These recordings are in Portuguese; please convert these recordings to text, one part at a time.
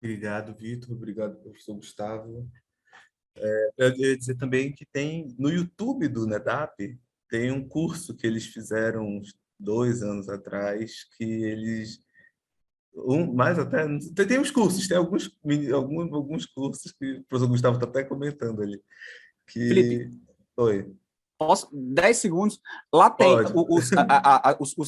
Obrigado, Vitor. Obrigado, professor Gustavo. Eu ia dizer também que tem no YouTube do NEDAP, tem um curso que eles fizeram uns 2 anos atrás, que eles. Mais até. Tem uns cursos, tem alguns cursos que o professor Gustavo está até comentando ali. Felipe, Que. Oi, posso, 10 segundos. Lá tem pode.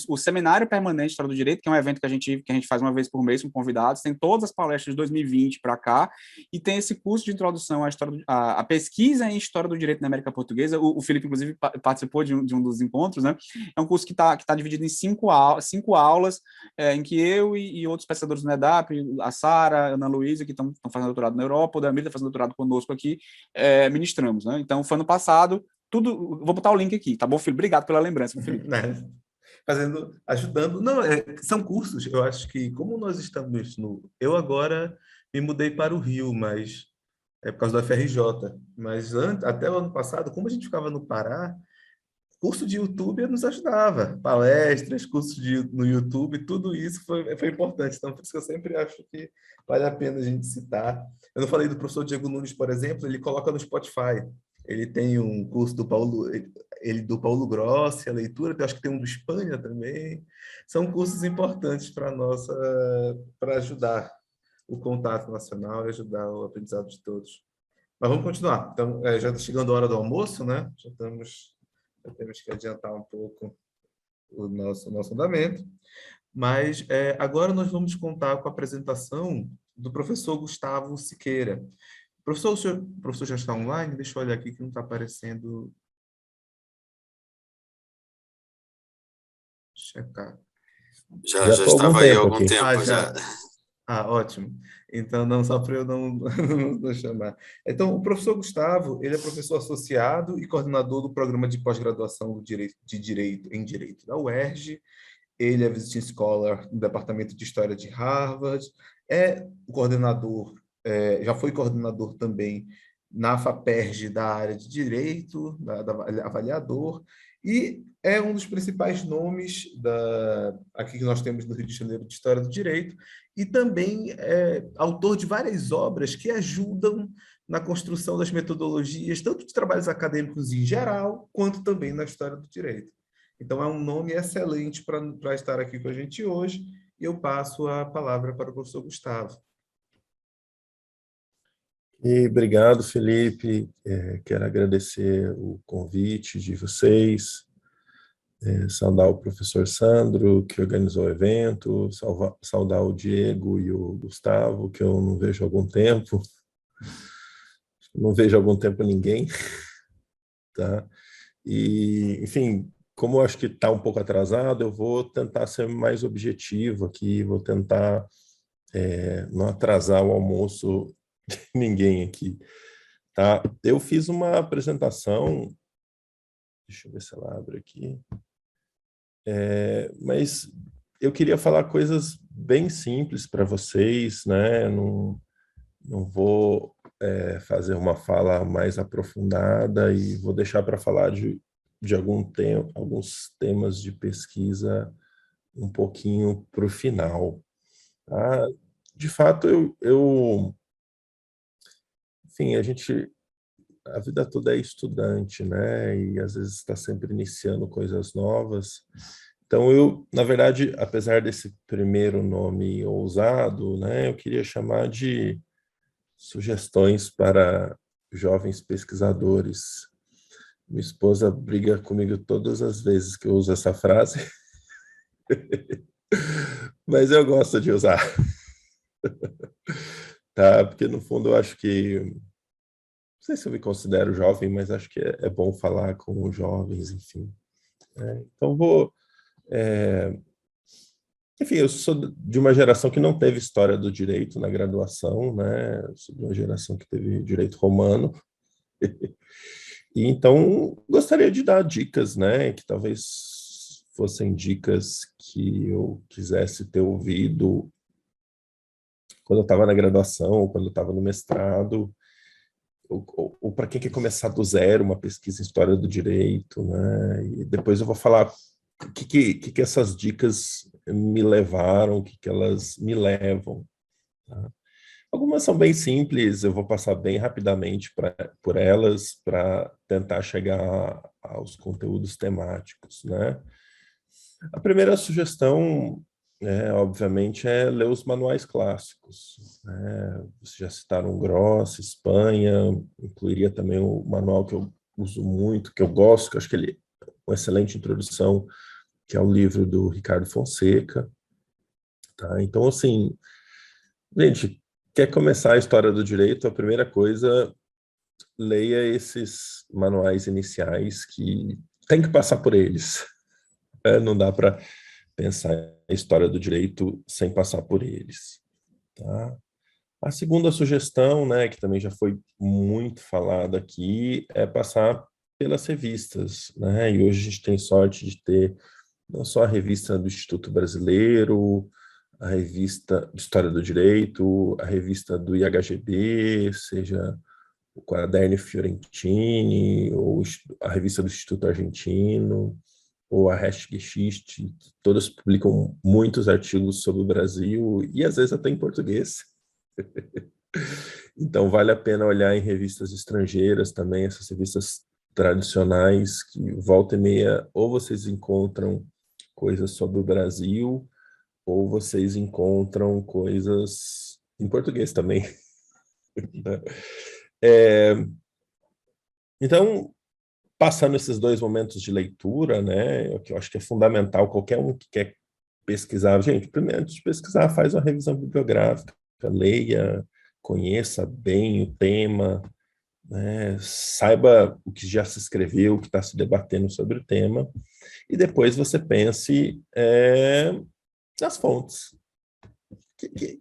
o Seminário Permanente de História do Direito, que é um evento que a gente faz uma vez por mês com convidados, tem todas as palestras de 2020 para cá, e tem esse curso de introdução à história, à pesquisa em História do Direito na América Portuguesa. O Felipe, inclusive, participou de um dos encontros, né? É um curso que tá dividido em cinco aulas, em que eu e outros pesquisadores do NEDAP, a Sara, a Ana Luísa, que estão fazendo doutorado na Europa, o Damir está fazendo doutorado conosco aqui, ministramos, né? Então, foi ano passado, tudo, vou botar o link aqui, tá bom, filho? Obrigado pela lembrança, Felipe. Né? Fazendo, ajudando. Não, são cursos. Eu acho que, como nós estamos no. Eu agora me mudei para o Rio, mas é por causa do FRJ. Mas até o ano passado, como a gente ficava no Pará, curso de YouTube nos ajudava. Palestras, no YouTube, tudo isso foi importante. Então, por isso que eu sempre acho que vale a pena a gente citar. Eu não falei do professor Diego Nunes, por exemplo, ele coloca no Spotify. Ele tem um curso do Paulo Grossi, a leitura, eu acho que tem um do Espanha também. São cursos importantes para ajudar o contato nacional e ajudar o aprendizado de todos. Mas vamos continuar. Então, já está chegando a hora do almoço, né? Já temos que adiantar um pouco o nosso andamento. Mas agora nós vamos contar com a apresentação do professor Gustavo Siqueira. Professor, o professor já está online? Deixa eu olhar aqui que não está aparecendo. Checar. Já Já estou há algum estava aí há tempo algum aqui. tempo, já. Já. Ótimo. Então, não, só para eu não chamar. Então, o professor Gustavo, ele é professor associado e coordenador do programa de pós-graduação em Direito da UERJ. Ele é Visiting Scholar no Departamento de História de Harvard. É coordenador, já foi coordenador também na FAPERJ da área de Direito, avaliador, e é um dos principais nomes aqui que nós temos no Rio de Janeiro de História do Direito, e também é autor de várias obras que ajudam na construção das metodologias, tanto de trabalhos acadêmicos em geral, quanto também na história do direito. Então, é um nome excelente para estar aqui com a gente hoje, e eu passo a palavra para o professor Gustavo. E obrigado, Felipe. Quero agradecer o convite de vocês, saudar o professor Sandro, que organizou o evento, saudar o Diego e o Gustavo, que eu não vejo há algum tempo. Não vejo há algum tempo ninguém. Tá? E, enfim, como eu acho que está um pouco atrasado, eu vou tentar ser mais objetivo aqui, vou tentar não atrasar o almoço de ninguém aqui. Tá? Eu fiz uma apresentação, deixa eu ver se ela abre aqui, mas eu queria falar coisas bem simples para vocês, né? Não vou fazer uma fala mais aprofundada e vou deixar para falar de alguns temas de pesquisa um pouquinho para o final. Tá? De fato, enfim, a vida toda é estudante, né? E às vezes está sempre iniciando coisas novas. Então, na verdade, apesar desse primeiro nome ousado, né, eu queria chamar de sugestões para jovens pesquisadores. Minha esposa briga comigo todas as vezes que eu uso essa frase, mas eu gosto de usar, tá? Porque no fundo eu acho que, não sei se eu me considero jovem, mas acho que é bom falar com os jovens, enfim. Então enfim, eu sou de uma geração que não teve história do direito na graduação, né? Eu sou de uma geração que teve direito romano. E então gostaria de dar dicas, né, que talvez fossem dicas que eu quisesse ter ouvido quando eu estava na graduação, ou quando eu estava no mestrado, ou para quem quer começar do zero uma pesquisa em história do direito, né? E depois eu vou falar o que essas dicas me levaram, o que elas me levam. Tá? Algumas são bem simples, eu vou passar bem rapidamente por elas para tentar chegar aos conteúdos temáticos, né? A primeira sugestão, obviamente, é ler os manuais clássicos, né? Vocês já citaram Gross, Espanha, incluiria também o manual que eu uso muito, que eu gosto, que eu acho que ele é uma excelente introdução, que é o livro do Ricardo Fonseca, tá? Então, assim, gente, quer começar a história do direito, a primeira coisa, leia esses manuais iniciais que tem que passar por eles. Não dá para pensar a história do direito sem passar por eles. Tá? A segunda sugestão, né, que também já foi muito falada aqui, é passar pelas revistas, né? E hoje a gente tem sorte de ter não só a revista do Instituto Brasileiro, a revista de História do Direito, a revista do IHGB, seja o Quaderno Fiorentini, ou a revista do Instituto Argentino, ou a Rechtsgeschichte, todas publicam muitos artigos sobre o Brasil, e às vezes até em português. Então vale a pena olhar em revistas estrangeiras também, essas revistas tradicionais, que volta e meia, ou vocês encontram coisas sobre o Brasil, ou vocês encontram coisas em português também. É, então, passando esses dois momentos de leitura, né, que eu acho que é fundamental, qualquer um que quer pesquisar, gente, primeiro, antes de pesquisar, faz uma revisão bibliográfica, leia, conheça bem o tema, né, saiba o que já se escreveu, o que está se debatendo sobre o tema, e depois você pense nas fontes.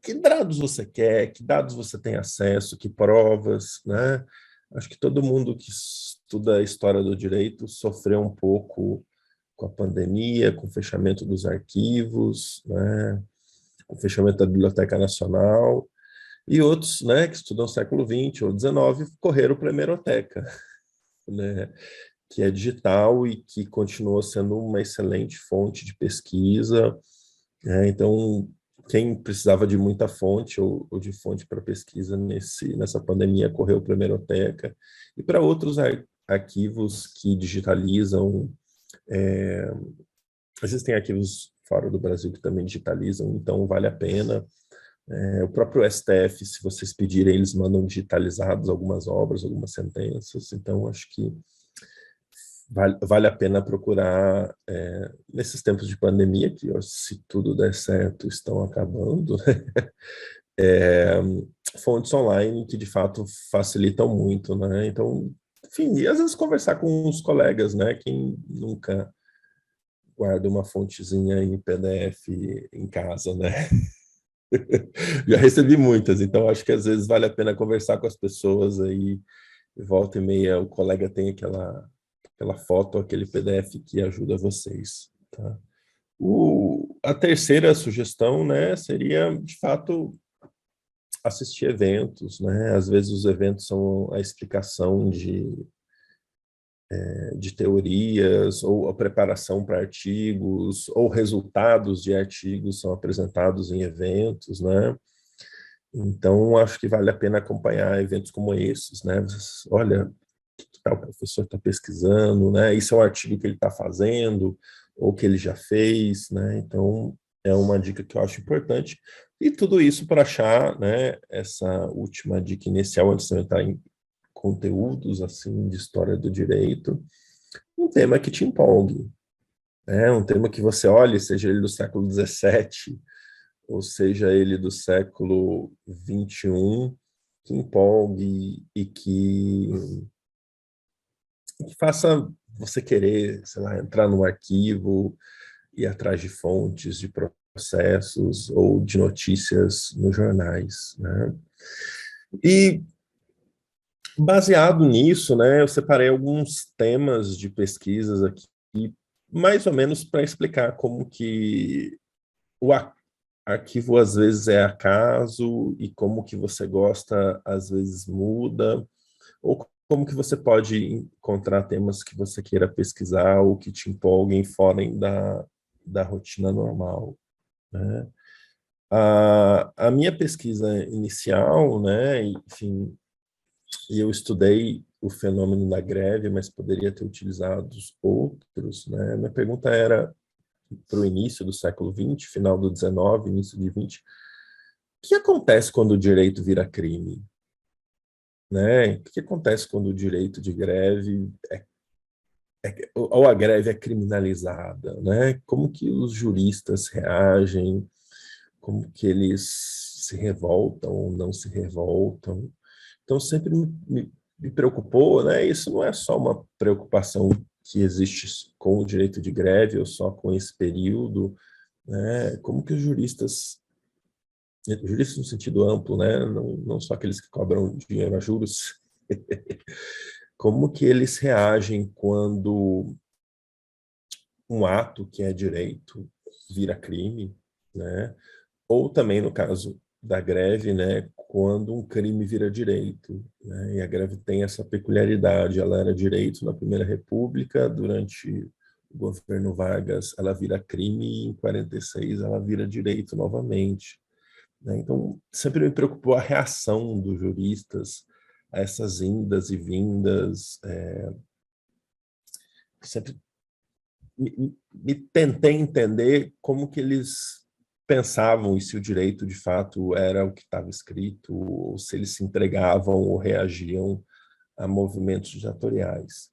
Que dados você quer, que dados você tem acesso, que provas, né? Acho que todo mundo que estuda a história do direito sofreu um pouco com a pandemia, com o fechamento dos arquivos, né? Com o fechamento da Biblioteca Nacional, e outros, né, que estudam século XX ou XIX, correram para a hemeroteca, né? Que é digital e que continua sendo uma excelente fonte de pesquisa. Então, quem precisava de muita fonte ou de fonte para pesquisa nessa pandemia correu para a hemeroteca, e para outros arquivos que digitalizam, existem arquivos fora do Brasil que também digitalizam, então vale a pena. O próprio STF, se vocês pedirem, eles mandam digitalizados algumas obras, algumas sentenças, então acho que vale a pena procurar, nesses tempos de pandemia, que se tudo der certo, estão acabando, fontes online que de fato facilitam muito, né? Então, enfim, e às vezes conversar com os colegas, né? Quem nunca guarda uma fontezinha em PDF em casa, né? Já recebi muitas, então acho que às vezes vale a pena conversar com as pessoas aí, volta e meia o colega tem aquela foto, aquele PDF que ajuda vocês, tá? A terceira sugestão, né, seria, de fato, assistir eventos, né? Às vezes os eventos são a explicação de teorias, ou a preparação para artigos, ou resultados de artigos são apresentados em eventos, né? Então, acho que vale a pena acompanhar eventos como esses, né? Olha, o que tal professor está pesquisando, né? Isso é um artigo que ele está fazendo, ou que ele já fez, né? Então, é uma dica que eu acho importante. E tudo isso para achar, né, essa última dica inicial, antes de eu entrar em conteúdos, assim, de história do direito, um tema que te empolgue, né? Um tema que você olhe, seja ele do século XVII, ou seja ele do século XXI, que empolgue e que faça você querer, sei lá, entrar no arquivo, ir atrás de fontes, de processos ou de notícias nos jornais, né? E baseado nisso, né, eu separei alguns temas de pesquisas aqui, mais ou menos para explicar como que o arquivo às vezes é acaso e como que você gosta às vezes muda, ou como que você pode encontrar temas que você queira pesquisar ou que te empolguem fora da rotina normal, né? A minha pesquisa inicial, né, enfim, eu estudei o fenômeno da greve, mas poderia ter utilizado outros, né? Minha pergunta era para o início do século XX, final do XIX, início de XX, o que acontece quando o direito vira crime? Né? O que acontece quando o direito de greve ou a greve é criminalizada, né? Como que os juristas reagem? Como que eles se revoltam ou não se revoltam? Então sempre me preocupou, né? Isso não é só uma preocupação que existe com o direito de greve ou só com esse período, né? Como que os juristas no sentido amplo, né? Não só aqueles que cobram dinheiro a juros, como que eles reagem quando um ato que é direito vira crime, né? Ou também no caso da greve, né, quando um crime vira direito, né? E a greve tem essa peculiaridade, ela era direito na Primeira República, durante o governo Vargas ela vira crime e em 46 ela vira direito novamente, né? Então sempre me preocupou a reação dos juristas a essas indas e vindas, sempre me tentei entender como que eles pensavam e se o direito de fato era o que estava escrito, ou se eles se entregavam ou reagiam a movimentos ditatoriais.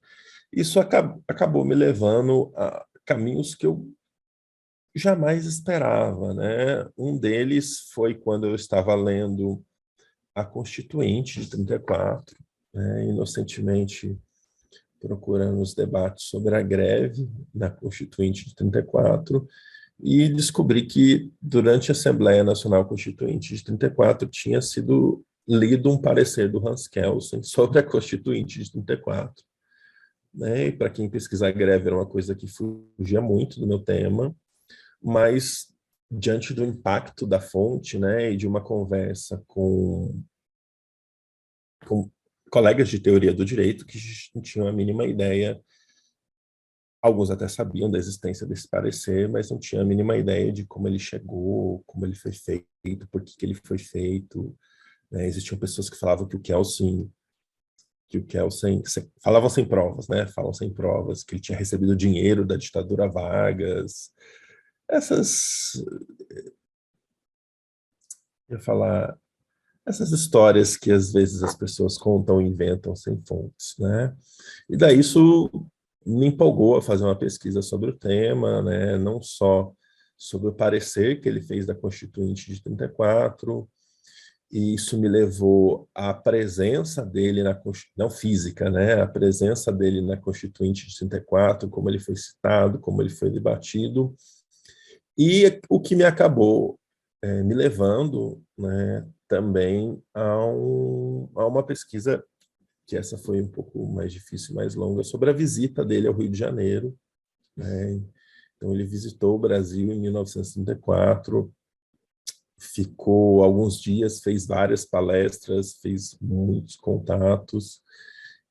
Isso acabou me levando a caminhos que eu jamais esperava, né? Um deles foi quando eu estava lendo a Constituinte de 34, né? Inocentemente procurando os debates sobre a greve na Constituinte de 34 e descobri que durante a Assembleia Nacional Constituinte de 34 tinha sido lido um parecer do Hans Kelsen sobre a Constituinte de 34. Né? E para quem pesquisar greve era uma coisa que fugia muito do meu tema, mas diante do impacto da fonte, né, e de uma conversa com colegas de teoria do direito que não tinham a mínima ideia. Alguns até sabiam da existência desse parecer, mas não tinham a mínima ideia de como ele chegou, como ele foi feito, por que ele foi feito. Né? Existiam pessoas que falavam que o Kelsen falavam sem provas, né? Falam sem provas, que ele tinha recebido dinheiro da ditadura Vargas. Essas, eu ia falar, essas histórias que às vezes as pessoas contam e inventam sem fontes, né? E daí isso me empolgou a fazer uma pesquisa sobre o tema, né? Não só sobre o parecer que ele fez da Constituinte de 34, e isso me levou à presença dele na não física, né? A presença dele na Constituinte de 34, como ele foi citado, como ele foi debatido, e o que me acabou me levando, né, também a uma pesquisa que essa foi um pouco mais difícil, mais longa, sobre a visita dele ao Rio de Janeiro, né? Então ele visitou o Brasil em 1934, ficou alguns dias, fez várias palestras, fez muitos contatos,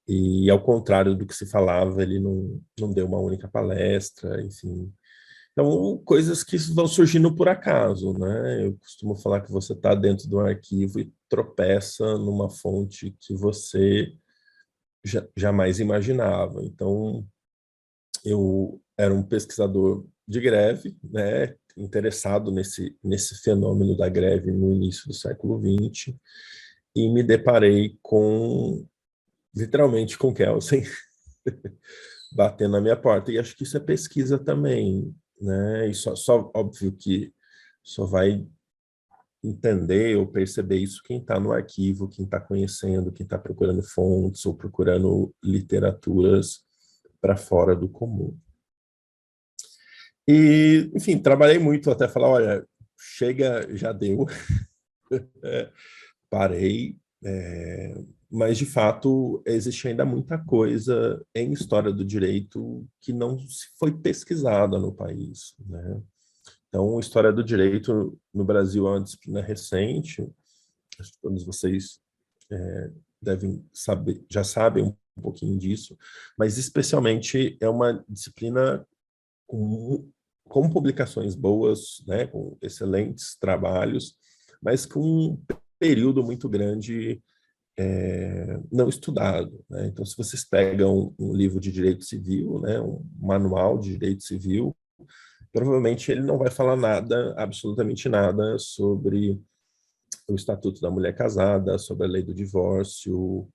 e ao contrário do que se falava, ele não deu uma única palestra, enfim. Então, coisas que vão surgindo por acaso, né? Eu costumo falar que você está dentro de um arquivo e tropeça numa fonte que você jamais imaginava. Então, eu era um pesquisador de greve, né, interessado nesse fenômeno da greve no início do século XX, e me deparei literalmente, com Kelsen batendo na minha porta. E acho que isso é pesquisa também, né? E só óbvio que só vai entender ou perceber isso quem está no arquivo, quem está conhecendo, quem está procurando fontes ou procurando literaturas para fora do comum. E, enfim, trabalhei muito até falar, olha, chega, já deu, parei, mas de fato existe ainda muita coisa em história do direito que não se foi pesquisada no país, né? Então, história do direito no Brasil é uma disciplina recente, acho que todos vocês devem saber, já sabem um pouquinho disso, mas especialmente é uma disciplina com com publicações boas, né, com excelentes trabalhos, mas com um período muito grande não estudado, né? Então, se vocês pegam um livro de direito civil, né, um manual de direito civil, provavelmente ele não vai falar nada, absolutamente nada, sobre o Estatuto da Mulher Casada, sobre a lei do divórcio,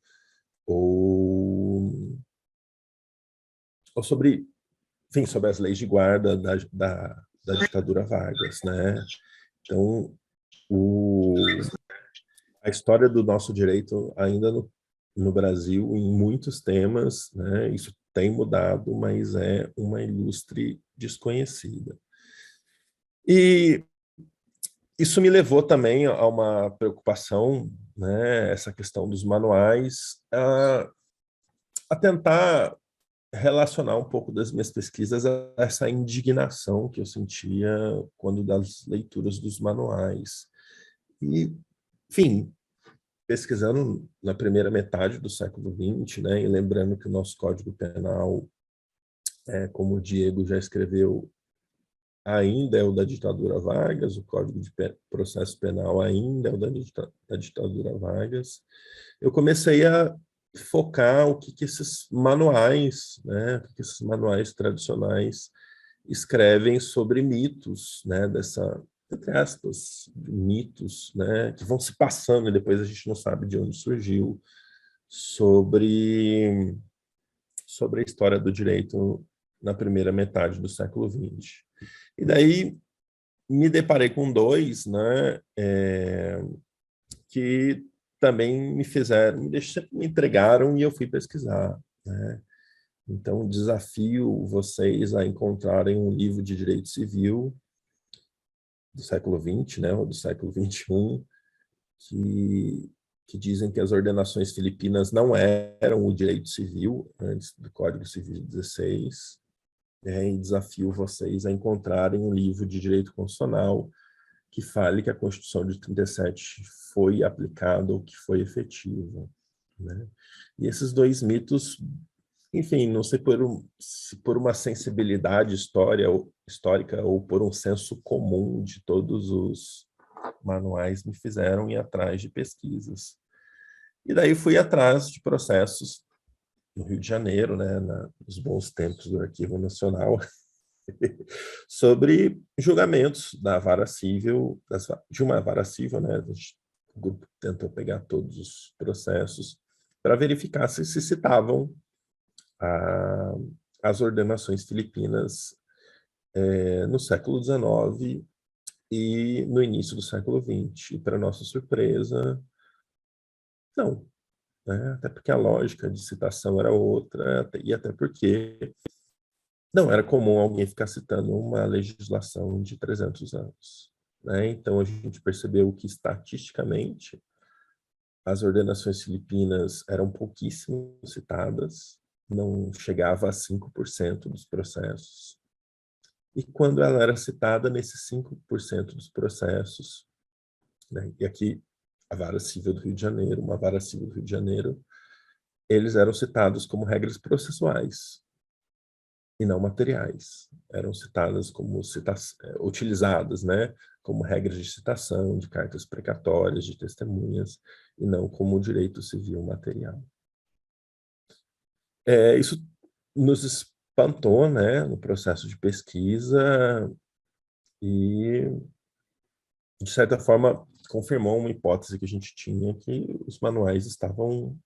ou, ou sobre, enfim, sobre as leis de guarda da ditadura Vargas, né? Então, a história do nosso direito ainda no Brasil, em muitos temas, né, isso tem mudado, mas é uma ilustre desconhecida. E isso me levou também a uma preocupação, né, essa questão dos manuais, a tentar relacionar um pouco das minhas pesquisas a essa indignação que eu sentia quando das leituras dos manuais. E, enfim, pesquisando na primeira metade do século XX, né, e lembrando que o nosso Código Penal, como o Diego já escreveu, ainda é o da ditadura Vargas, o Código de Processo Penal ainda é o da ditadura Vargas, eu comecei a focar o que esses manuais, né, o que esses manuais tradicionais escrevem sobre mitos, né, dessa, entre aspas, mitos, né, que vão se passando e depois a gente não sabe de onde surgiu, sobre a história do direito na primeira metade do século XX. E daí me deparei com dois, né, que também me entregaram e eu fui pesquisar, né? Então, desafio vocês a encontrarem um livro de direito civil do século XX, né, ou do século XXI, que dizem que as ordenações filipinas não eram o direito civil antes do Código Civil de 16, e desafio vocês a encontrarem um livro de direito constitucional que fale que a Constituição de 37 foi aplicada ou que foi efetiva, né? E esses dois mitos, enfim, não sei se por uma sensibilidade histórica ou por um senso comum de todos os manuais, me fizeram ir atrás de pesquisas. E daí fui atrás de processos no Rio de Janeiro, né, nos bons tempos do Arquivo Nacional, sobre julgamentos da vara civil, de uma vara civil, né? O grupo tentou pegar todos os processos para verificar se citavam as ordenações filipinas no século XIX e no início do século XX. E, para nossa surpresa, não, né? Até porque a lógica de citação era outra, e até porque não era comum alguém ficar citando uma legislação de 300 anos, né? Então, a gente percebeu que, estatisticamente, as ordenações filipinas eram pouquíssimo citadas, não chegava a 5% dos processos. E quando ela era citada, nesses 5% dos processos, né, e aqui a Vara Civil do Rio de Janeiro, uma Vara Civil do Rio de Janeiro, eles eram citados como regras processuais e não materiais. Eram citadas como utilizadas, né, como regras de citação, de cartas precatórias, de testemunhas, e não como direito civil material. Isso nos espantou, né, no processo de pesquisa e, de certa forma, confirmou uma hipótese que a gente tinha, que os manuais estavam,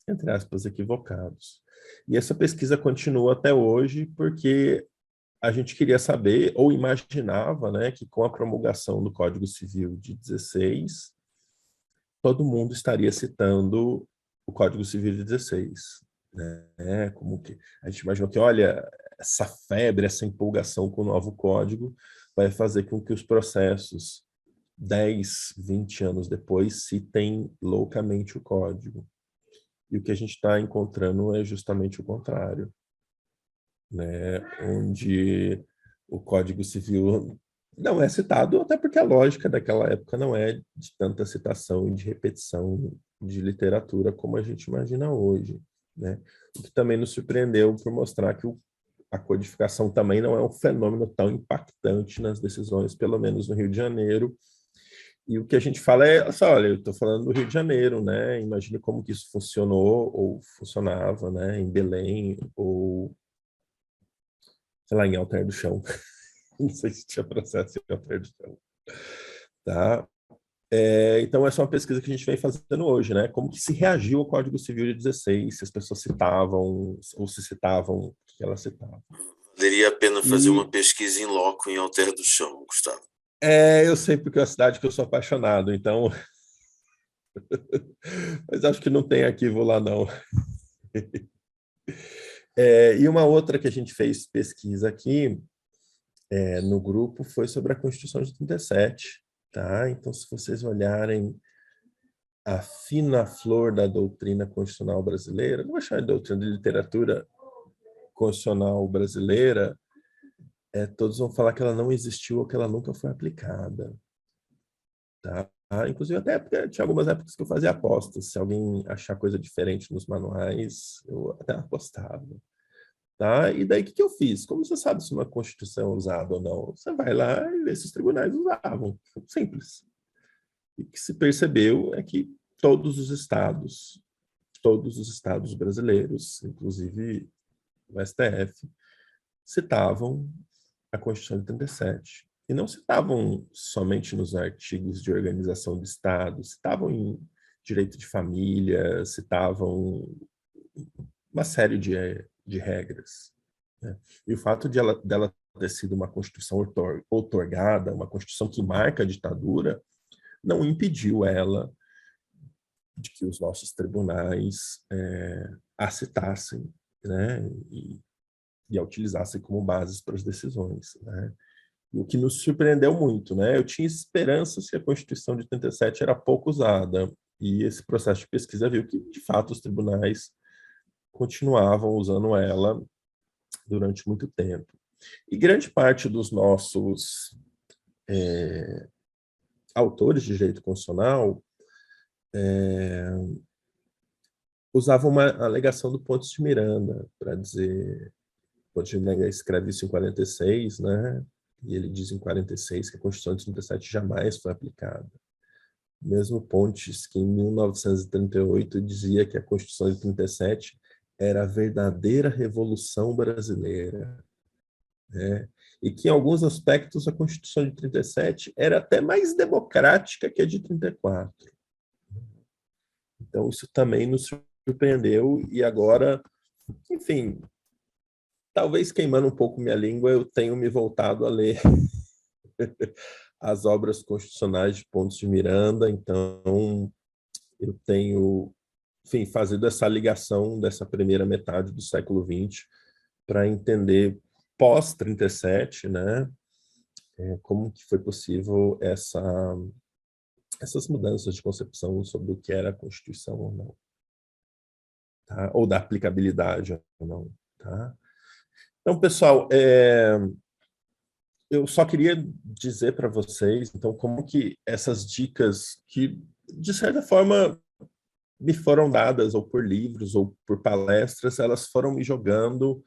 entre aspas, equivocados. E essa pesquisa continua até hoje porque a gente queria saber, ou imaginava, né, que com a promulgação do Código Civil de 16, todo mundo estaria citando o Código Civil de 16. Né? Como que a gente imaginou que, olha, essa febre, essa empolgação com o novo código vai fazer com que os processos 10, 20 anos depois citem loucamente o código. E o que a gente está encontrando é justamente o contrário, né? Onde o Código Civil não é citado, até porque a lógica daquela época não é de tanta citação e de repetição de literatura como a gente imagina hoje, né? O que também nos surpreendeu por mostrar que a codificação também não é um fenômeno tão impactante nas decisões, pelo menos no Rio de Janeiro. E o que a gente fala é, olha, eu estou falando do Rio de Janeiro, né? Imagine como que isso funcionou ou funcionava, né? Em Belém ou, sei lá, em Alter do Chão. Não sei se tinha processo em Alter do Chão. Tá? Então, essa é uma pesquisa que a gente vem fazendo hoje, né? Como que se reagiu ao Código Civil de 16, se as pessoas citavam, ou se citavam, o que elas citavam. Valeria a pena fazer uma pesquisa em loco em Alter do Chão, Gustavo. Eu sei porque é uma cidade que eu sou apaixonado, então... Mas acho que não tem arquivo lá, não. E uma outra que a gente fez pesquisa aqui no grupo foi sobre a Constituição de 37, tá? Então, se vocês olharem a fina flor da doutrina constitucional brasileira, não vou chamar de doutrina, de literatura constitucional brasileira, todos vão falar que ela não existiu ou que ela nunca foi aplicada. Tá? Inclusive, até porque tinha algumas épocas que eu fazia apostas. Se alguém achar coisa diferente nos manuais, eu até apostava. Tá? E daí, o que eu fiz? Como você sabe se uma Constituição é usada ou não? Você vai lá e vê se os tribunais usavam. Simples. E o que se percebeu é que todos os estados brasileiros, inclusive o STF, citavam a Constituição de 37. E não citavam somente nos artigos de organização do Estado, citavam em direito de família, citavam uma série de regras. Né? E o fato dela ter sido uma Constituição outorgada, uma Constituição que marca a ditadura, não impediu ela de que os nossos tribunais a citassem, né? E a utilizassem como bases para as decisões, né? O que nos surpreendeu muito, né? Eu tinha esperanças que a Constituição de 37 era pouco usada, e esse processo de pesquisa viu que, de fato, os tribunais continuavam usando ela durante muito tempo. E grande parte dos nossos autores de direito constitucional usavam uma alegação do Pontes de Miranda para dizer... Pontes de Miranda escreve isso em 46, né? E ele diz em 46 que a Constituição de 37 jamais foi aplicada. Mesmo Pontes, que em 1938 dizia que a Constituição de 37 era a verdadeira Revolução Brasileira, né? E que, em alguns aspectos, a Constituição de 37 era até mais democrática que a de 34. Então, isso também nos surpreendeu, e agora, enfim, talvez queimando um pouco minha língua, eu tenho me voltado a ler as obras constitucionais de Pontes de Miranda, então eu tenho, enfim, fazido essa ligação dessa primeira metade do século XX para entender pós-37, né, como que foi possível essas mudanças de concepção sobre o que era a Constituição ou não, tá? Ou da aplicabilidade ou não, tá? Então, pessoal, eu só queria dizer para vocês, então, como que essas dicas que, de certa forma, me foram dadas ou por livros ou por palestras, elas foram me jogando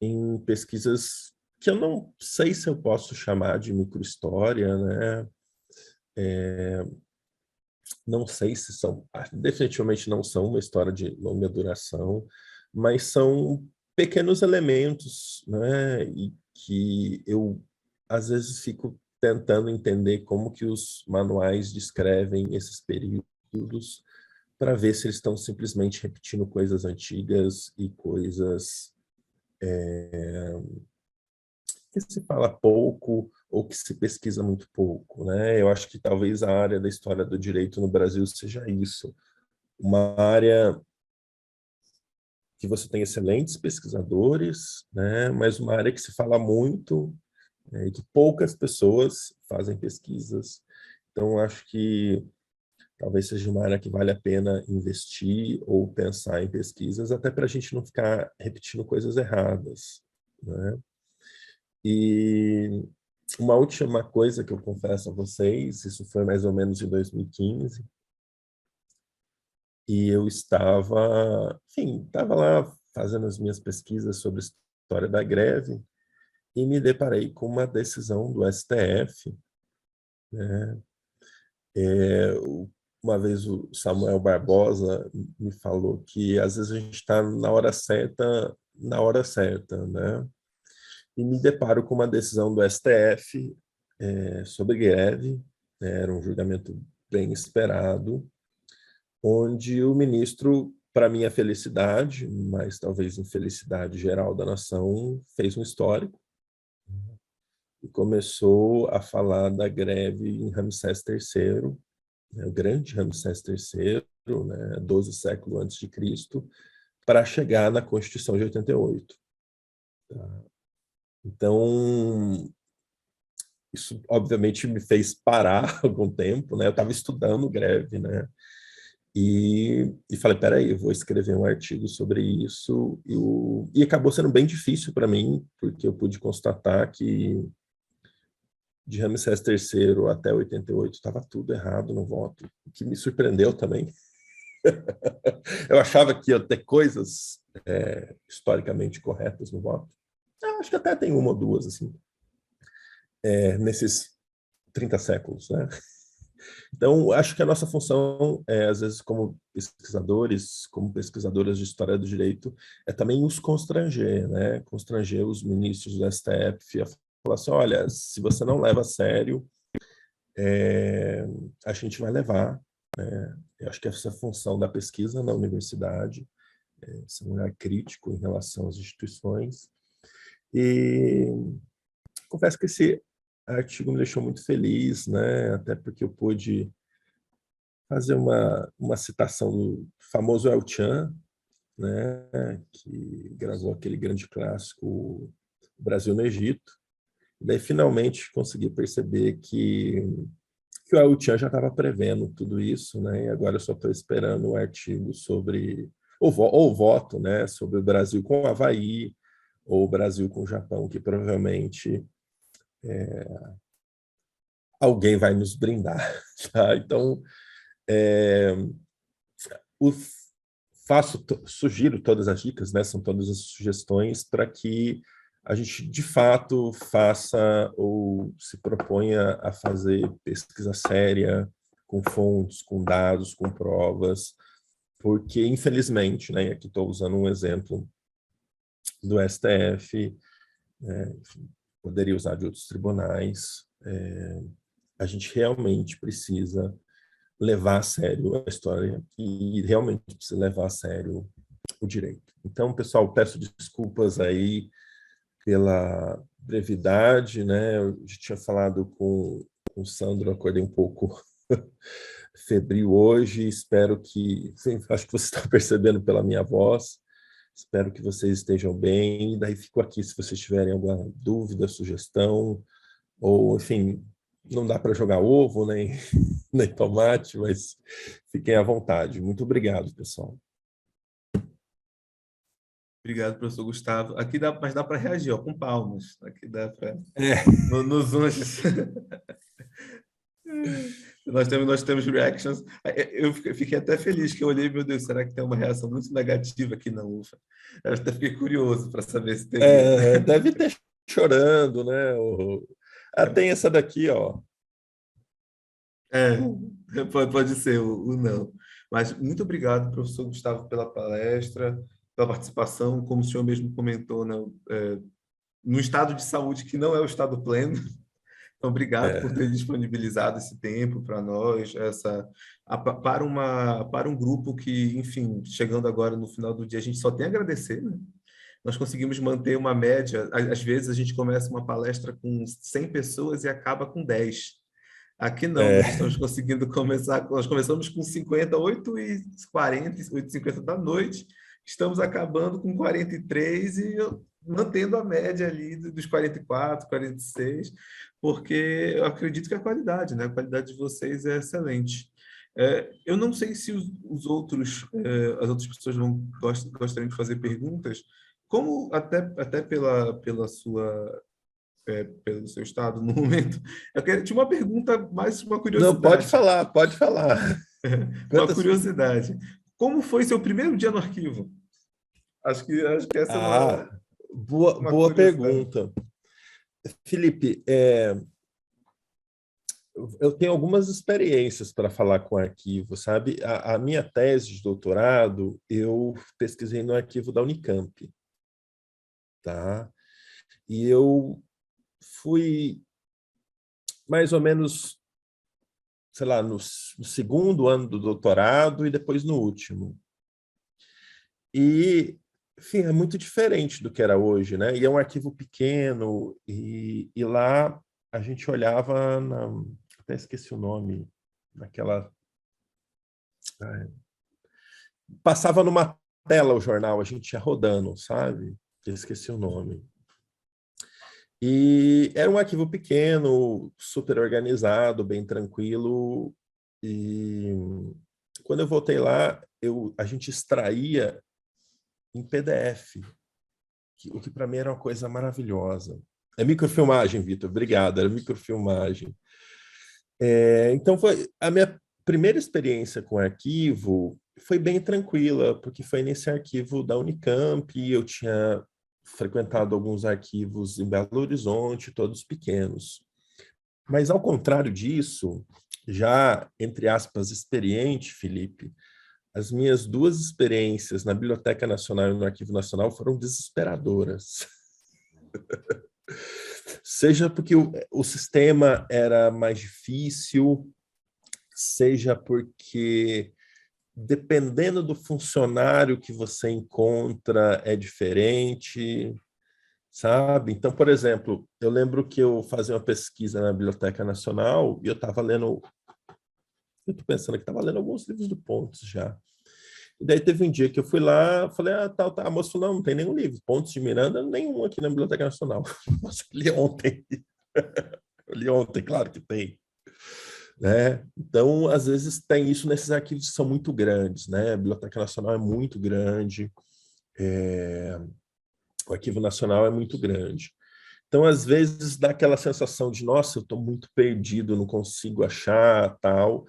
em pesquisas que eu não sei se eu posso chamar de microhistória, né? Não sei se são, definitivamente não são uma história de longa duração, mas são pequenos elementos, né? E que eu, às vezes, fico tentando entender como que os manuais descrevem esses períodos para ver se eles estão simplesmente repetindo coisas antigas e coisas que se fala pouco ou que se pesquisa muito pouco, né? Eu acho que talvez a área da história do direito no Brasil seja isso, uma área que você tem excelentes pesquisadores, né? Mas uma área que se fala muito, né? E que poucas pessoas fazem pesquisas. Então, acho que talvez seja uma área que vale a pena investir ou pensar em pesquisas, até para a gente não ficar repetindo coisas erradas, né? E uma última coisa que eu confesso a vocês, isso foi mais ou menos em 2015, e eu estava lá fazendo as minhas pesquisas sobre história da greve e me deparei com uma decisão do STF, né? Uma vez o Samuel Barbosa me falou que às vezes a gente está na hora certa, né? E me deparo com uma decisão do STF sobre greve, né? Era um julgamento bem esperado, onde o ministro, para minha felicidade, mas talvez infelicidade geral da nação, fez um histórico e começou a falar da greve em Ramsés III, né, o grande Ramsés III, né, 12 séculos antes de Cristo, para chegar na Constituição de 88. Tá? Então, isso obviamente me fez parar algum tempo, né? Eu estava estudando greve, né? E falei, peraí, eu vou escrever um artigo sobre isso. E acabou sendo bem difícil para mim, porque eu pude constatar que de Ramsés III até 88 estava tudo errado no voto, o que me surpreendeu também. Eu achava que ia ter coisas historicamente corretas no voto. Eu acho que até tem uma ou duas, assim, nesses 30 séculos, né? Então, acho que a nossa função, às vezes, como pesquisadores, como pesquisadoras de história do direito, é também os constranger, né? Constranger os ministros do STF a falar assim, olha, se você não leva a sério, a gente vai levar, né? Eu acho que essa é a função da pesquisa na universidade, ser um olhar crítico em relação às instituições. E confesso que esse artigo me deixou muito feliz, né? Até porque eu pude fazer uma citação do famoso El Chan, né? Que gravou aquele grande clássico, O Brasil no Egito. E daí, finalmente, consegui perceber que o El Chan já estava prevendo tudo isso, né? E agora eu só estou esperando o artigo sobre, ou o voto, né? Sobre o Brasil com o Havaí, ou o Brasil com o Japão, que provavelmente alguém vai nos brindar. Tá? Então, sugiro todas as dicas, né? São todas as sugestões para que a gente, de fato, faça ou se proponha a fazer pesquisa séria, com fontes, com dados, com provas, porque, infelizmente, né, aqui estou usando um exemplo do STF, enfim, poderia usar de outros tribunais, a gente realmente precisa levar a sério a história e realmente precisa levar a sério o direito. Então, pessoal, peço desculpas aí pela brevidade, né? Eu já tinha falado com o Sandro, acordei um pouco febril hoje, espero que, sim, acho que você está percebendo pela minha voz, espero que vocês estejam bem, daí fico aqui se vocês tiverem alguma dúvida, sugestão, ou, enfim, não dá para jogar ovo, nem tomate, mas fiquem à vontade. Muito obrigado, pessoal. Obrigado, professor Gustavo. Aqui dá, mas dá para reagir, ó, com palmas. Aqui dá para... Nos anjos. Nós temos reactions. Eu fiquei até feliz que eu olhei, meu Deus, será que tem uma reação muito negativa aqui na UFA? Eu até fiquei curioso para saber se teria. Deve ter chorando, né? Tem essa daqui, ó. Pode ser o não. Mas muito obrigado, professor Gustavo, pela palestra, pela participação, como o senhor mesmo comentou, né, no estado de saúde que não é o estado pleno. Então, obrigado por ter disponibilizado esse tempo para nós, para um grupo que, enfim, chegando agora no final do dia, a gente só tem a agradecer, né? Nós conseguimos manter uma média, às vezes a gente começa uma palestra com 100 pessoas e acaba com 10. Aqui não, nós estamos conseguindo começar, nós começamos com 50, 8h40, 8h50 da noite, estamos acabando com 43 e mantendo a média ali dos 44, 46, porque eu acredito que a qualidade, né? A qualidade de vocês é excelente. Eu não sei se as outras pessoas gostariam de fazer perguntas, como até pela sua... pelo seu estado no momento. Tinha uma pergunta, mais uma curiosidade. Não, pode falar. Uma curiosidade. Como foi seu primeiro dia no arquivo? Acho que essa é Boa pergunta. Felipe, eu tenho algumas experiências para falar com arquivo, sabe? A minha tese de doutorado, eu pesquisei no arquivo da Unicamp, tá? E eu fui mais ou menos, sei lá, no segundo ano do doutorado e depois no último. E, enfim, é muito diferente do que era hoje, né? E é um arquivo pequeno, e lá a gente olhava até esqueci o nome, naquela... Passava numa tela o jornal, a gente ia rodando, sabe? Eu esqueci o nome. E era um arquivo pequeno, super organizado, bem tranquilo. E quando eu voltei lá, a gente extraía em PDF, o que para mim era uma coisa maravilhosa. É microfilmagem, Vitor, obrigado, era microfilmagem. Então, a minha primeira experiência com arquivo foi bem tranquila, porque foi nesse arquivo da Unicamp, e eu tinha frequentado alguns arquivos em Belo Horizonte, todos pequenos. Mas, ao contrário disso, já, entre aspas, experiente, Felipe, as minhas 2 experiências na Biblioteca Nacional e no Arquivo Nacional foram desesperadoras. Seja porque o sistema era mais difícil, seja porque, dependendo do funcionário que você encontra, é diferente, sabe? Então, por exemplo, eu lembro que eu fazia uma pesquisa na Biblioteca Nacional e eu estava lendo... Eu estou pensando que estava lendo alguns livros do Pontes já. E daí teve um dia que eu fui lá, falei, tá. A moça falou, não tem nenhum livro. Pontes de Miranda, nenhum aqui na Biblioteca Nacional. Nossa, eu li ontem. Eu li ontem, claro que tem. Né? Então, às vezes, tem isso nesses arquivos que são muito grandes, né? A Biblioteca Nacional é muito grande, o Arquivo Nacional é muito grande. Então, às vezes, dá aquela sensação de, nossa, eu estou muito perdido, não consigo achar, tal.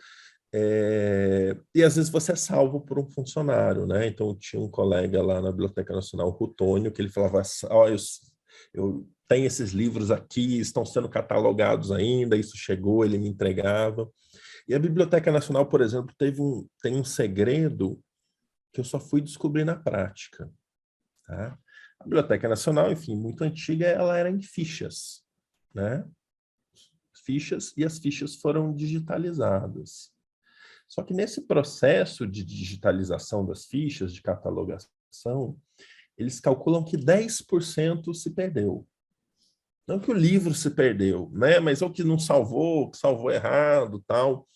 E, às vezes, você é salvo por um funcionário, né? Então, tinha um colega lá na Biblioteca Nacional, o Rutônio, que ele falava, eu tenho esses livros aqui, estão sendo catalogados ainda, isso chegou, ele me entregava. E a Biblioteca Nacional, por exemplo, tem um segredo que eu só fui descobrir na prática. Tá? A Biblioteca Nacional, enfim, muito antiga, ela era em fichas, né? Fichas, e as fichas foram digitalizadas. Só que nesse processo de digitalização das fichas, de catalogação, eles calculam que 10% se perdeu. Não que o livro se perdeu, né? Mas ou que não salvou, que salvou errado, tal.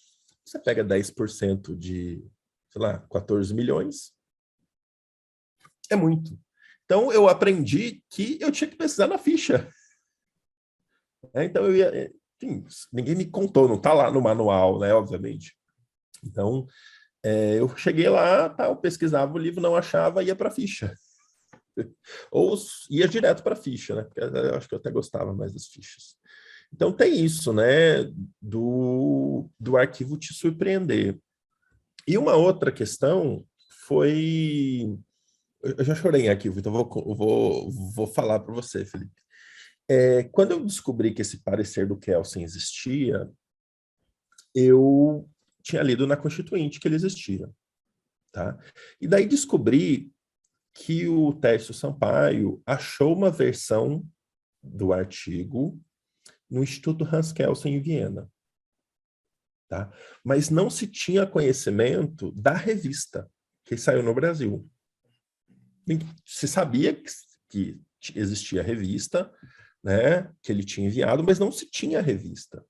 Você pega 10% de, sei lá, 14 milhões, é muito. Então, eu aprendi que eu tinha que pesquisar na ficha. Então, enfim, ninguém me contou, não está lá no manual, né, obviamente. Então, eu cheguei lá, eu pesquisava o livro, não achava, ia para a ficha. Ou ia direto para a ficha, né? Porque eu acho que eu até gostava mais das fichas. Então, tem isso, né, do arquivo te surpreender. E uma outra questão foi... Eu já chorei em arquivo, então vou falar para você, Felipe. Quando eu descobri que esse parecer do Kelsen existia, eu tinha lido na Constituinte que ele existia. Tá? E daí descobri que o Tércio Sampaio achou uma versão do artigo no Instituto Hans Kelsen em Viena. Tá? Mas não se tinha conhecimento da revista que saiu no Brasil. Se sabia que existia a revista, né, que ele tinha enviado, mas não se tinha a revista.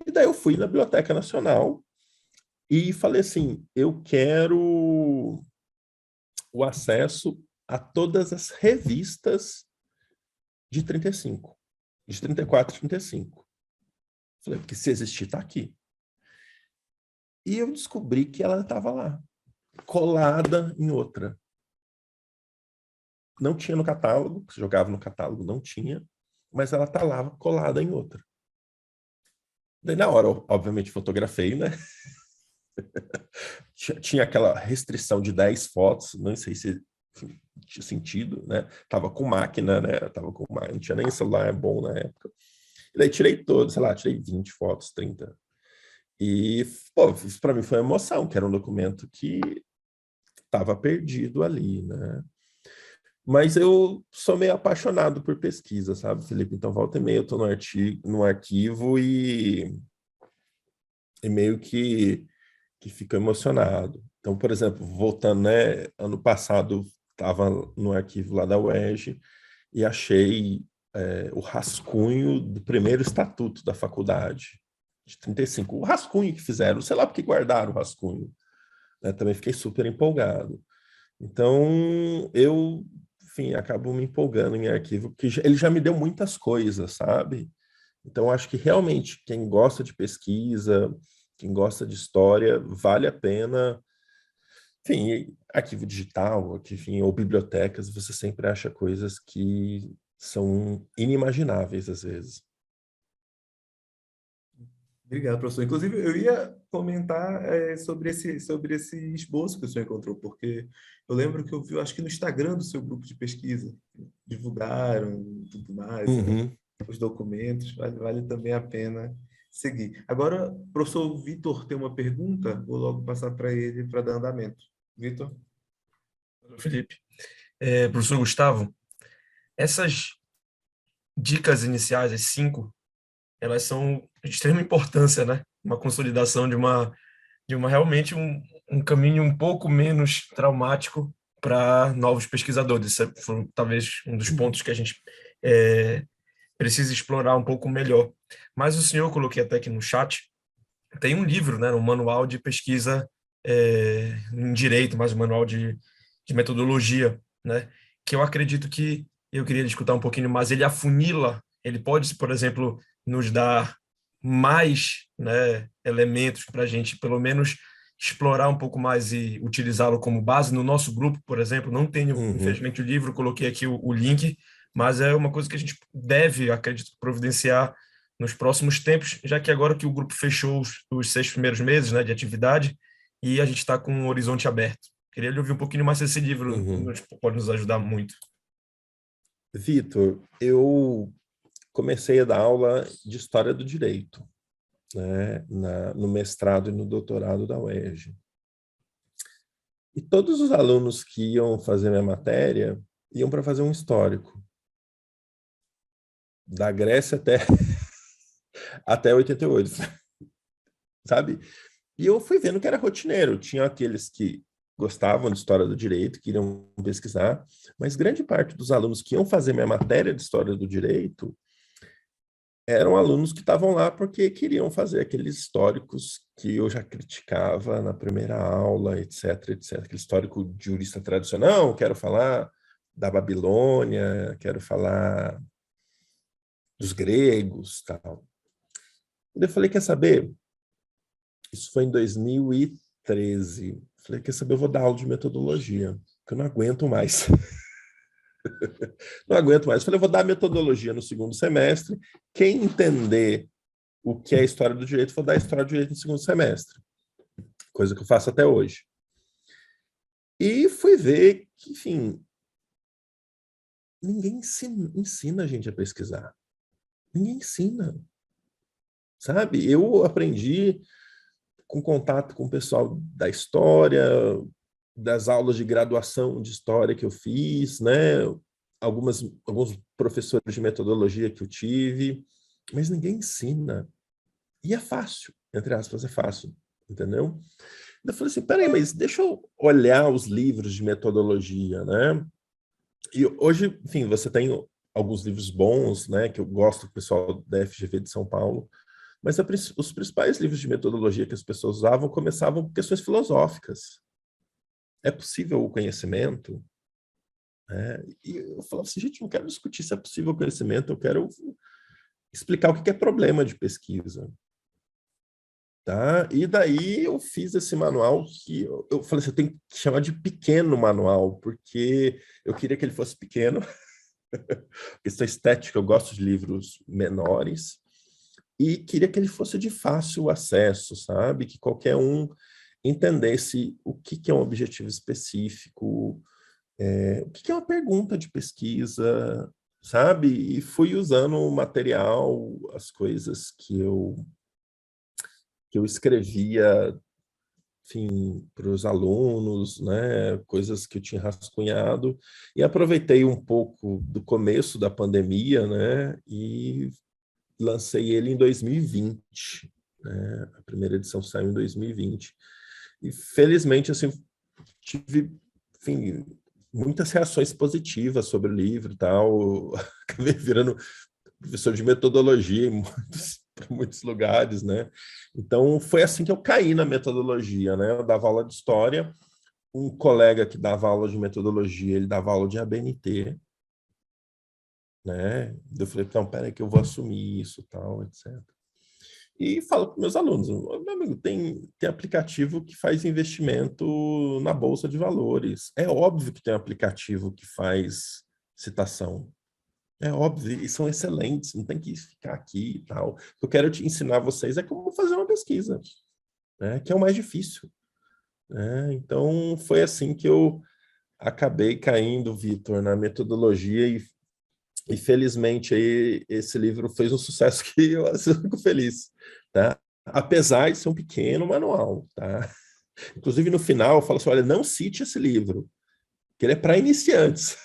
E daí eu fui na Biblioteca Nacional e falei assim, eu quero o acesso a todas as revistas de 35, de 34 e 35. Falei, porque se existir, está aqui. E eu descobri que ela estava lá, colada em outra. Não tinha no catálogo, se jogava no catálogo, não tinha, mas ela está lá, colada em outra. Daí, na hora, obviamente, fotografei, né? Tinha aquela restrição de 10 fotos, não sei se sentido, né? Tava com máquina, né? Não tinha nem celular bom na época. E daí tirei todos, sei lá, tirei 20 fotos, 30. E, pô, isso para mim foi uma emoção, que era um documento que estava perdido ali, né? Mas eu sou meio apaixonado por pesquisa, sabe, Felipe? Então, volta e meia eu estou no arquivo e meio que fico emocionado. Então, por exemplo, voltando, né? Ano passado estava no arquivo lá da UERJ e achei o rascunho do primeiro estatuto da faculdade, de 35. O rascunho que fizeram, sei lá porque guardaram o rascunho. Né? Também fiquei super empolgado. Então, eu, enfim, acabo me empolgando em arquivo, porque ele já me deu muitas coisas, sabe? Então, acho que realmente quem gosta de pesquisa, quem gosta de história, vale a pena. Enfim, arquivo digital, enfim, ou bibliotecas, você sempre acha coisas que são inimagináveis às vezes. Obrigado, professor. Inclusive, eu ia comentar sobre esse esboço que o senhor encontrou, porque eu lembro que eu vi, acho que no Instagram do seu grupo de pesquisa, divulgaram e tudo mais, Uhum. os documentos, vale também a pena seguir. Agora, o professor Vitor tem uma pergunta, vou logo passar para ele para dar andamento. Vitor? Felipe. Professor Gustavo, essas dicas iniciais, as 5, elas são de extrema importância, né? Uma consolidação de uma realmente um caminho um pouco menos traumático para novos pesquisadores. Isso foi talvez um dos pontos que a gente precisa explorar um pouco melhor. Mas o senhor, eu coloquei até aqui no chat, tem um livro, né, um manual de pesquisa em direito, mais um manual de metodologia, né, que eu acredito que eu queria escutar um pouquinho mais. Ele afunila, ele pode, por exemplo, nos dar mais, né, elementos para a gente, pelo menos, explorar um pouco mais e utilizá-lo como base. No nosso grupo, por exemplo, não tenho, Uhum. infelizmente, o livro, coloquei aqui o link, mas é uma coisa que a gente deve, acredito, providenciar nos próximos tempos, já que agora que o grupo fechou os 6 primeiros meses, né, de atividade, e a gente está com um horizonte aberto. Queria lhe ouvir um pouquinho mais se esse livro Uhum. pode nos ajudar muito. Vitor, eu comecei a dar aula de História do Direito, né, no mestrado e no doutorado da UERJ. E todos os alunos que iam fazer minha matéria iam para fazer um histórico, da Grécia até 88, sabe? E eu fui vendo que era rotineiro. Tinha aqueles que gostavam de História do Direito, queriam pesquisar, mas grande parte dos alunos que iam fazer minha matéria de História do Direito eram alunos que estavam lá porque queriam fazer aqueles históricos que eu já criticava na primeira aula, etc, etc. Aquele histórico de jurista tradicional, quero falar da Babilônia, quero falar dos gregos, tal. E eu falei, quer saber? Isso foi em 2013. Falei, quer saber? Eu vou dar aula de metodologia, que eu não aguento mais. Não aguento mais. Falei, eu vou dar metodologia no segundo semestre. Quem entender o que é a história do direito, vou dar a história do direito no segundo semestre. Coisa que eu faço até hoje. E fui ver que, enfim, ninguém ensina a gente a pesquisar. Ninguém ensina. Sabe? Eu aprendi com contato com o pessoal da história, das aulas de graduação de história que eu fiz, né? Alguns professores de metodologia que eu tive, mas ninguém ensina. E é fácil, entre aspas, é fácil, entendeu? Eu falei assim, peraí, mas deixa eu olhar os livros de metodologia, né? E hoje, enfim, você tem alguns livros bons, né, que eu gosto do pessoal da FGV de São Paulo, mas os principais livros de metodologia que as pessoas usavam começavam com questões filosóficas. É possível o conhecimento? E eu falava assim, gente, não quero discutir se é possível o conhecimento, eu quero explicar o que é problema de pesquisa. Tá? E daí eu fiz esse manual que eu falei assim, eu tenho que chamar de pequeno manual, porque eu queria que ele fosse pequeno. Questão estética, eu gosto de livros menores. E queria que ele fosse de fácil acesso, sabe? Que qualquer um entendesse o que é um objetivo específico, O que é uma pergunta de pesquisa, sabe? E fui usando o material, as coisas que eu escrevia, enfim, para os alunos, né? Coisas que eu tinha rascunhado, e aproveitei um pouco do começo da pandemia, né? E lancei ele em 2020, né? A primeira edição saiu em 2020. E felizmente, assim, tive, enfim, muitas reações positivas sobre o livro e tal. Acabei virando professor de metodologia em muitos lugares, né? Então, foi assim que eu caí na metodologia, né? Eu dava aula de história, um colega que dava aula de metodologia, ele dava aula de ABNT, né? Eu falei, então, peraí que eu vou assumir isso, tal, etc. E falo para meus alunos, meu amigo, tem aplicativo que faz investimento na Bolsa de Valores. É óbvio que tem aplicativo que faz citação. É óbvio, e são excelentes, não tem que ficar aqui e tal. O que eu quero te ensinar vocês é como fazer uma pesquisa, né, que é o mais difícil. Né? Então, foi assim que eu acabei caindo, Vitor, na metodologia e felizmente aí esse livro fez um sucesso que eu fico feliz, tá? Apesar de ser um pequeno manual, tá? Inclusive no final eu falo assim, olha, não cite esse livro, que ele é para iniciantes.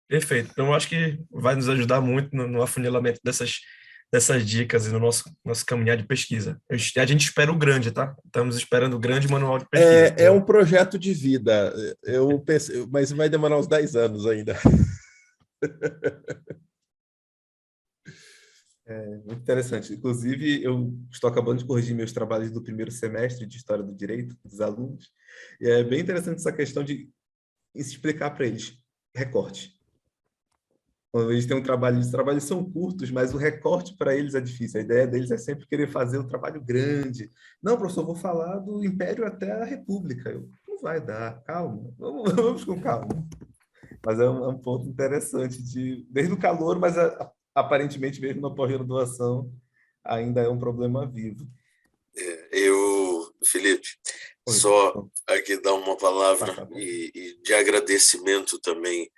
Perfeito. Então, eu acho que vai nos ajudar muito no afunilamento dessas dicas e no nosso caminhar de pesquisa. A gente espera o grande, tá? Estamos esperando o grande manual de pesquisa. É um projeto de vida, eu pensei, mas vai demorar uns 10 anos ainda. Muito interessante. Inclusive, eu estou acabando de corrigir meus trabalhos do primeiro semestre de História do Direito dos alunos, e é bem interessante essa questão de explicar para eles recorte. Quando eles têm um trabalho, os trabalhos são curtos, mas o recorte para eles é difícil. A ideia deles é sempre querer fazer um trabalho grande. Não, professor, vou falar do Império até a República. Não vai dar, calma, vamos com calma. Mas é um ponto interessante, desde o calor, mas aparentemente mesmo na pós-graduação ainda é um problema vivo. Felipe, Oi, só então, aqui dar uma palavra passa a bola. e de agradecimento também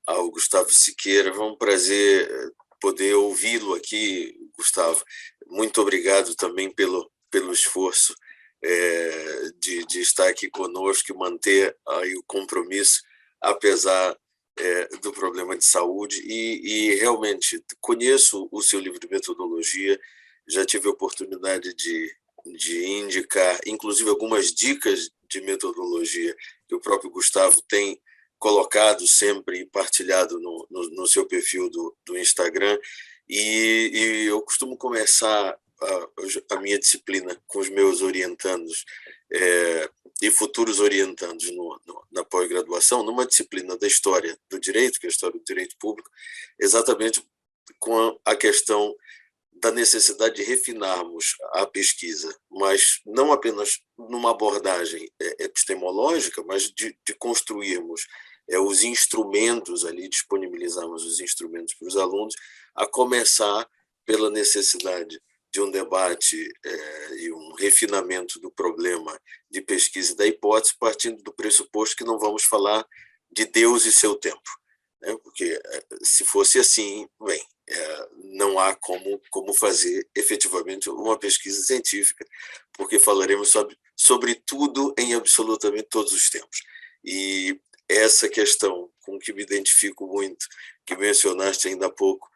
ao Gustavo Siqueira. Foi um prazer poder ouvi-lo aqui, Gustavo. Muito obrigado também pelo esforço de estar aqui conosco e manter aí o compromisso, apesar do problema de saúde. E realmente conheço o seu livro de metodologia, já tive a oportunidade de indicar, inclusive, algumas dicas de metodologia que o próprio Gustavo tem colocado sempre e partilhado no seu perfil do Instagram. E eu costumo começar a minha disciplina com os meus orientandos e futuros orientandos na pós-graduação, numa disciplina da história do direito, que é a história do direito público, exatamente com a questão da necessidade de refinarmos a pesquisa, mas não apenas numa abordagem epistemológica, mas de construirmos os instrumentos ali, disponibilizarmos os instrumentos para os alunos, a começar pela necessidade de um debate e um refinamento do problema de pesquisa e da hipótese, partindo do pressuposto que não vamos falar de Deus e seu tempo, né? Porque se fosse assim, bem, não há como fazer efetivamente uma pesquisa científica, porque falaremos sobre tudo em absolutamente todos os tempos. E essa questão com que me identifico muito, que mencionaste ainda há pouco,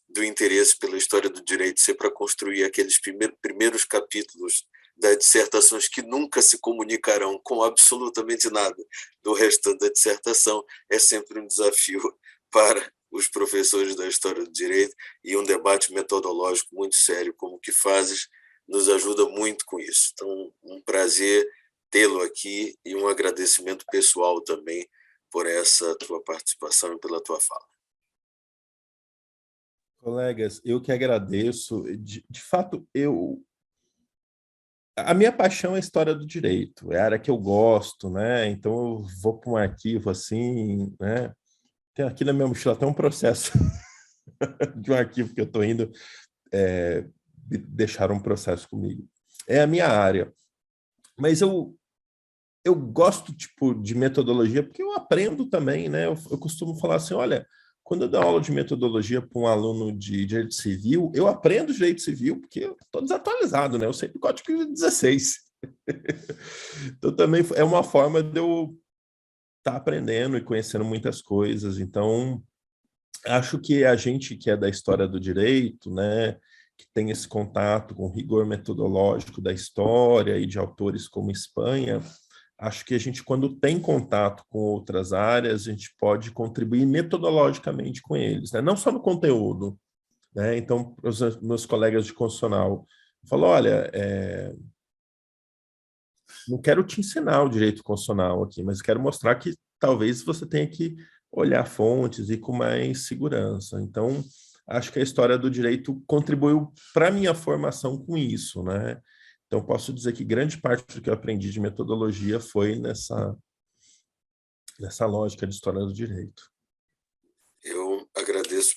do interesse pela história do direito ser para construir aqueles primeiros capítulos das dissertações que nunca se comunicarão com absolutamente nada do restante da dissertação, é sempre um desafio para os professores da história do direito, e um debate metodológico muito sério como o que fazes nos ajuda muito com isso. Então, um prazer tê-lo aqui e um agradecimento pessoal também por essa tua participação e pela tua fala. Colegas, eu que agradeço. De fato, a minha paixão é a história do direito, é a área que eu gosto, né? Então eu vou para um arquivo assim, né? Tem aqui na minha mochila até um processo de um arquivo que eu estou indo deixar um processo comigo. É a minha área. Mas eu eu gosto tipo de metodologia porque eu aprendo também, né? Eu costumo falar assim, olha, quando eu dou aula de metodologia para um aluno de direito civil, eu aprendo direito civil porque eu estou desatualizado, né? Eu sei do Código 16. Então também é uma forma de eu estar aprendendo e conhecendo muitas coisas. Então, acho que a gente que é da história do direito, né, que tem esse contato com o rigor metodológico da história e de autores como Espanha, acho que a gente, quando tem contato com outras áreas, a gente pode contribuir metodologicamente com eles, né? Não só no conteúdo, né? Então, os meus colegas de constitucional falam, olha, não quero te ensinar o direito constitucional aqui, mas quero mostrar que talvez você tenha que olhar fontes e com mais segurança. Então, acho que a história do direito contribuiu para a minha formação com isso, né? Então, posso dizer que grande parte do que eu aprendi de metodologia foi nessa lógica de história do direito. Eu agradeço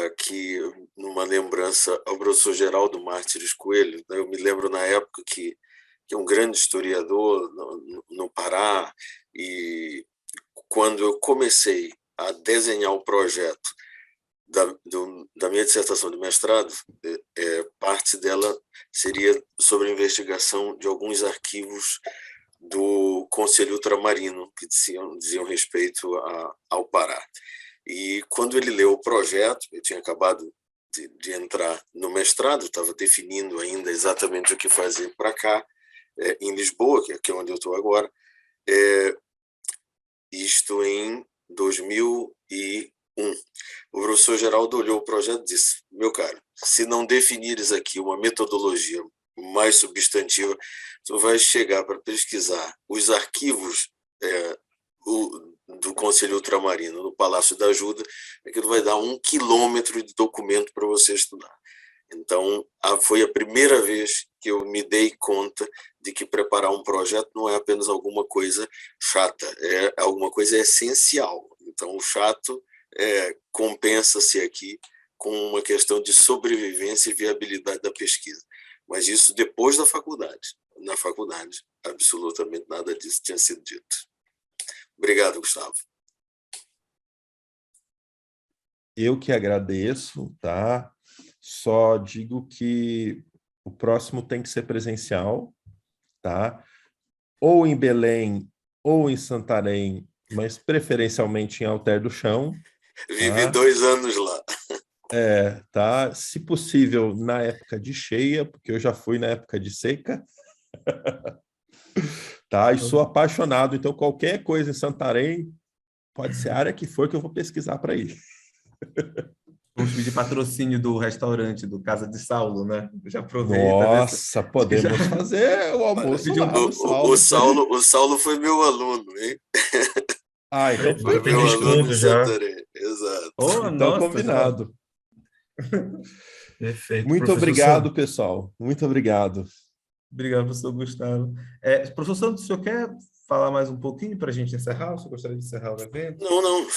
aqui numa lembrança ao professor Geraldo Mártires Coelho. Eu me lembro na época que é um grande historiador no Pará, e quando eu comecei a desenhar o projeto da minha dissertação de mestrado, parte dela seria sobre a investigação de alguns arquivos do Conselho Ultramarino, que diziam respeito ao Pará. E quando ele leu o projeto, eu tinha acabado de entrar no mestrado, estava definindo ainda exatamente o que fazer para cá, em Lisboa, que é onde eu estou agora, isto em 2001. O professor Geraldo olhou o projeto e disse, meu caro, se não definires aqui uma metodologia mais substantiva, tu vais chegar para pesquisar os arquivos do Conselho Ultramarino no Palácio da Ajuda, aquilo vai dar 1 quilômetro de documento para você estudar. Então, foi a primeira vez que eu me dei conta de que preparar um projeto não é apenas alguma coisa chata, é alguma coisa essencial. Então, o chato compensa-se aqui com uma questão de sobrevivência e viabilidade da pesquisa. Mas isso depois da faculdade. Na faculdade, absolutamente nada disso tinha sido dito. Obrigado, Gustavo. Eu que agradeço, tá? Só digo que o próximo tem que ser presencial, tá? Ou em Belém, ou em Santarém, mas preferencialmente em Alter do Chão. Vivi 2 anos lá. Tá? Se possível, na época de cheia, porque eu já fui na época de seca. Tá? E sou apaixonado, então qualquer coisa em Santarém, pode ser a área que for que eu vou pesquisar para ir. Vamos pedir patrocínio do restaurante do Casa de Saulo, né? Já aproveita. Nossa, podemos fazer o almoço lá no Saulo. O Saulo foi meu aluno, hein? Então foi tem meu aluno desconto em já. Santarém. Exato. Oh, então nossa, combinado. Perfeito. Muito Professor obrigado, Sandro. pessoal. Muito obrigado. Obrigado, professor Gustavo. Professor Santos, o senhor quer falar mais um pouquinho para a gente encerrar? O senhor gostaria de encerrar o evento? Não.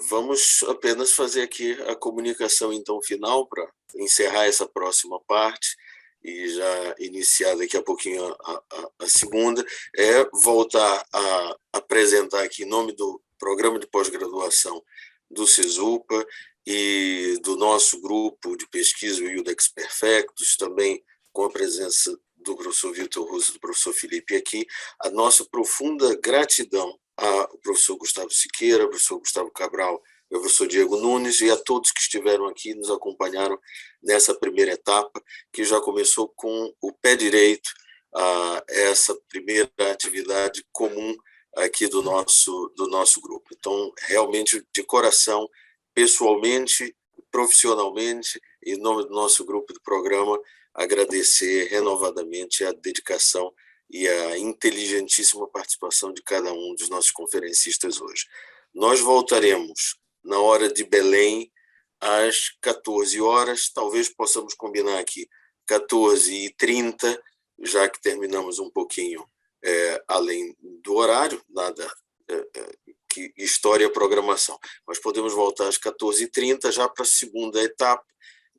Vamos apenas fazer aqui a comunicação, então, final para encerrar essa próxima parte e já iniciar daqui a pouquinho a segunda. Voltar a apresentar aqui em nome do Programa de Pós-Graduação do SISUPA e do nosso grupo de pesquisa, o Iudex Perfectus, também com a presença do professor Vitor Russo e do professor Felipe aqui, a nossa profunda gratidão ao professor Gustavo Siqueira, ao professor Gustavo Cabral, ao professor Diego Nunes e a todos que estiveram aqui e nos acompanharam nessa primeira etapa, que já começou com o pé direito a essa primeira atividade comum aqui do nosso grupo. Então, realmente, de coração, pessoalmente, profissionalmente, em nome do nosso grupo do programa, agradecer renovadamente a dedicação e a inteligentíssima participação de cada um dos nossos conferencistas hoje. Nós voltaremos na hora de Belém às 14 horas, talvez possamos combinar aqui 14h30, já que terminamos um pouquinho além do horário, nada que história e programação. Mas podemos voltar às 14h30 já para a segunda etapa,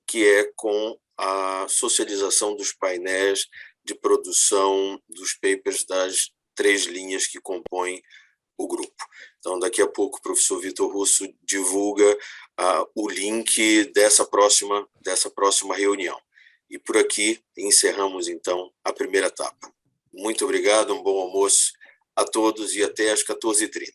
que é com a socialização dos painéis de produção dos papers das 3 linhas que compõem o grupo. Então, daqui a pouco, o professor Vitor Russo divulga o link dessa próxima reunião. E por aqui encerramos, então, a primeira etapa. Muito obrigado, um bom almoço a todos e até às 14h30.